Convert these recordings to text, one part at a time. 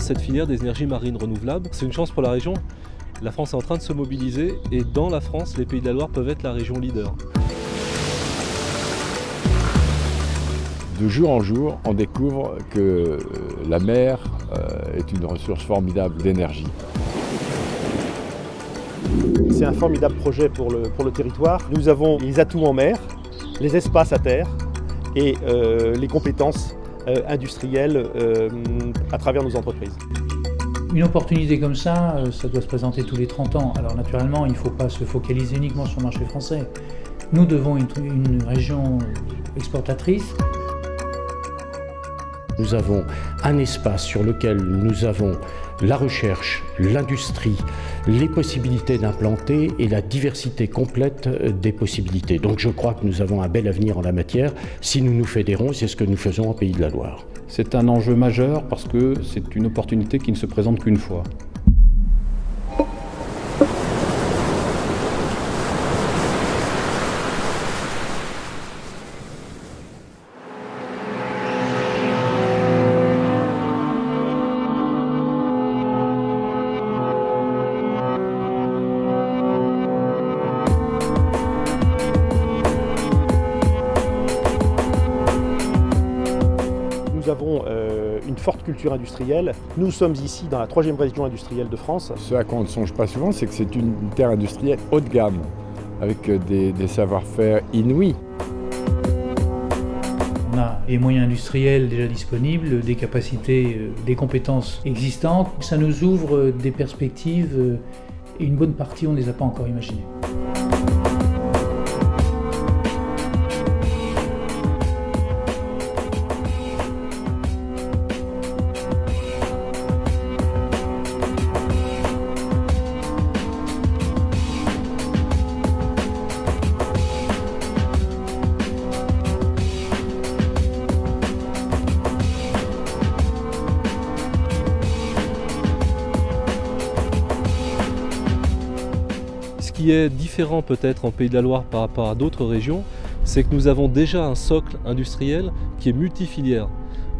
cette filière des énergies marines renouvelables. C'est une chance pour la région. La France est en train de se mobiliser et dans la France, les Pays de la Loire peuvent être la région leader. De jour en jour, on découvre que la mer est une ressource formidable d'énergie. C'est un formidable projet pour le territoire. Nous avons les atouts en mer, les espaces à terre et les compétences industrielles à travers nos entreprises. Une opportunité comme ça doit se présenter tous les 30 ans. Alors naturellement, il ne faut pas se focaliser uniquement sur le marché français. Nous devons être une région exportatrice. Nous avons un espace sur lequel nous avons la recherche, l'industrie, les possibilités d'implanter et la diversité complète des possibilités. Donc je crois que nous avons un bel avenir en la matière si nous nous fédérons, c'est ce que nous faisons en Pays de la Loire. C'est un enjeu majeur parce que c'est une opportunité qui ne se présente qu'une fois. Nous avons une forte culture industrielle. Nous sommes ici dans la 3e région industrielle de France. Ce à quoi on ne songe pas souvent, c'est que c'est une terre industrielle haut de gamme, avec des savoir-faire inouïs. On a des moyens industriels déjà disponibles, des capacités, des compétences existantes. Ça nous ouvre des perspectives et une bonne partie, on ne les a pas encore imaginées. Ce qui est différent peut-être en Pays de la Loire par rapport à d'autres régions, c'est que nous avons déjà un socle industriel qui est multifilière.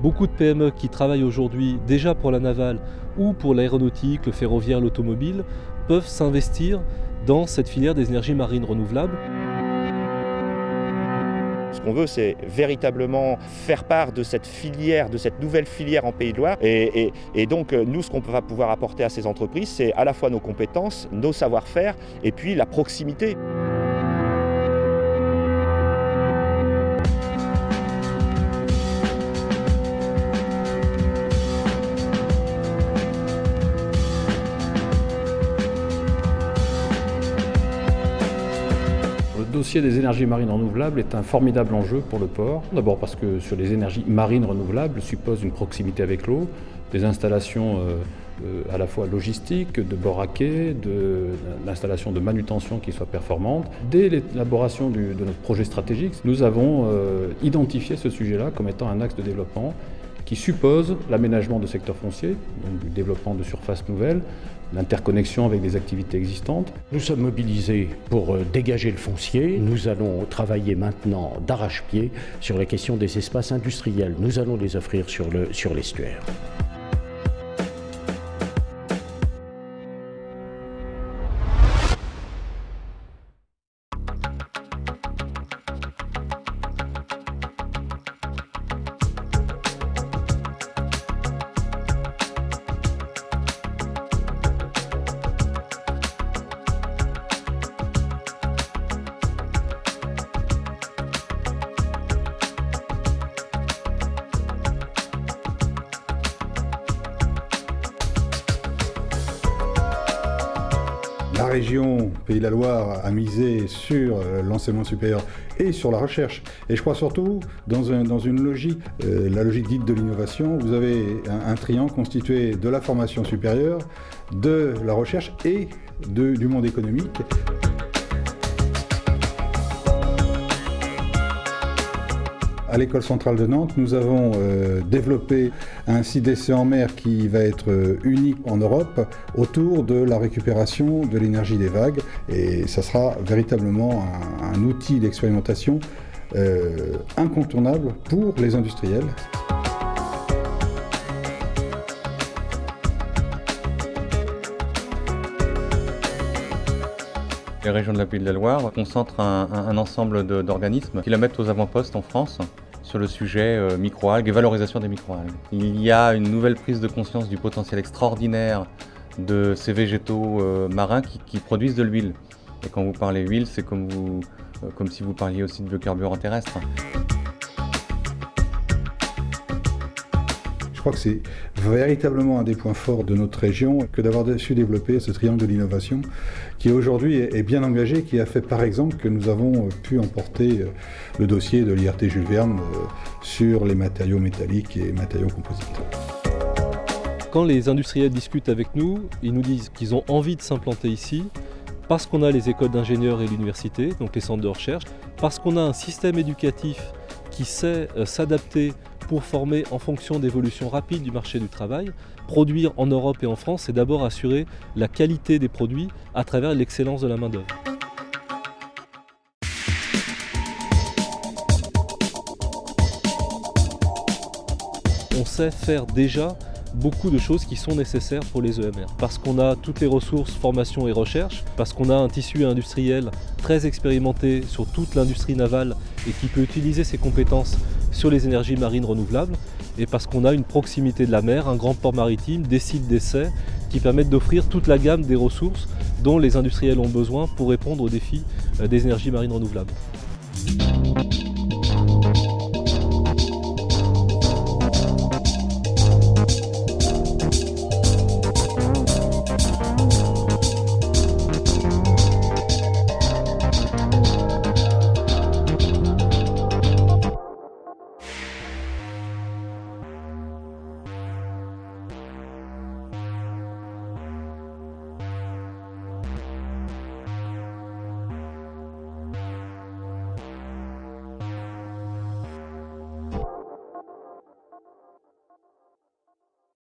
Beaucoup de PME qui travaillent aujourd'hui déjà pour la navale ou pour l'aéronautique, le ferroviaire, l'automobile, peuvent s'investir dans cette filière des énergies marines renouvelables. Ce qu'on veut, c'est véritablement faire part de cette filière, de cette nouvelle filière en Pays de Loire. Et donc, nous, ce qu'on va pouvoir apporter à ces entreprises, c'est à la fois nos compétences, nos savoir-faire et puis la proximité. Le dossier des énergies marines renouvelables est un formidable enjeu pour le port. D'abord parce que sur les énergies marines renouvelables suppose une proximité avec l'eau, des installations à la fois logistiques, de bord à quai, d'installations de manutention qui soient performantes. Dès l'élaboration de notre projet stratégique, nous avons identifié ce sujet-là comme étant un axe de développement qui suppose l'aménagement de secteurs fonciers, donc du développement de surfaces nouvelles, l'interconnexion avec des activités existantes. Nous sommes mobilisés pour dégager le foncier. Nous allons travailler maintenant d'arrache-pied sur la question des espaces industriels. Nous allons les offrir sur l'estuaire. La région Pays de la Loire a misé sur l'enseignement supérieur et sur la recherche. Et je crois surtout dans une logique, la logique dite de l'innovation. Vous avez un triangle constitué de la formation supérieure, de la recherche et du monde économique. À l'École centrale de Nantes, nous avons développé un site d'essai en mer qui va être unique en Europe autour de la récupération de l'énergie des vagues. Et ça sera véritablement un outil d'expérimentation incontournable pour les industriels. Les régions de la Pays de la Loire concentrent un ensemble d'organismes qui la mettent aux avant-postes en France sur le sujet microalgues et valorisation des microalgues. Il y a une nouvelle prise de conscience du potentiel extraordinaire de ces végétaux marins qui produisent de l'huile. Et quand vous parlez huile, c'est comme si vous parliez aussi de biocarburants terrestres. Je crois que c'est véritablement un des points forts de notre région que d'avoir su développer ce triangle de l'innovation qui aujourd'hui est bien engagé, qui a fait par exemple que nous avons pu emporter le dossier de l'IRT Jules Verne sur les matériaux métalliques et matériaux composites. Quand les industriels discutent avec nous, ils nous disent qu'ils ont envie de s'implanter ici parce qu'on a les écoles d'ingénieurs et l'université, donc les centres de recherche, parce qu'on a un système éducatif qui sait s'adapter pour former en fonction d'évolutions rapides du marché du travail. Produire en Europe et en France, c'est d'abord assurer la qualité des produits à travers l'excellence de la main-d'œuvre. On sait faire déjà beaucoup de choses qui sont nécessaires pour les EMR. Parce qu'on a toutes les ressources, formation et recherche, parce qu'on a un tissu industriel très expérimenté sur toute l'industrie navale et qui peut utiliser ses compétences sur les énergies marines renouvelables, et parce qu'on a une proximité de la mer, un grand port maritime, des sites d'essai qui permettent d'offrir toute la gamme des ressources dont les industriels ont besoin pour répondre aux défis des énergies marines renouvelables.